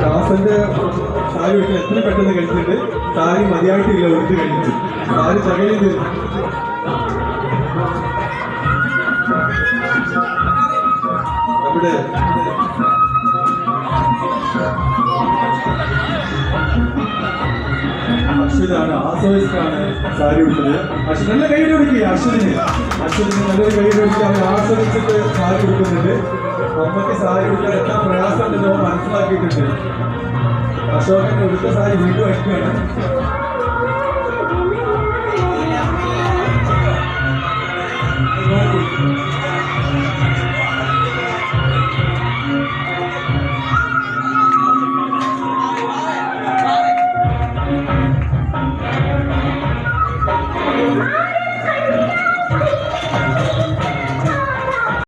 ദാസന്റെ സാരി വിട്ട് എത്ര പെട്ടെന്ന് കഴിച്ചിട്ട് സാരി മതിയായിട്ടില്ല ഉടുത്ത് കഴിച്ചു സാരി തകഴിത് നമ്മുടെ അശ്വനാണ് ആസ്വദിച്ചാണ് സാരി വിട്ടത്. അശ്വൻ നല്ല കൈ കൊടുക്കുക അശ്വന് നല്ലൊരു കൈ കൊടുക്കുക. അവർ ആസ്വദിച്ചിട്ട് സാരി കൊടുക്കുന്നുണ്ട്. നമുക്ക് സാരി കൊടുക്കാൻ എത്ര പ്രയാസം ഉണ്ടെന്ന് മനസ്സിലാക്കിയിട്ടുണ്ട്. അശോകന്റെ ഉടുത്ത സാരി വീണ്ടും വയ്ക്കുകയാണ്.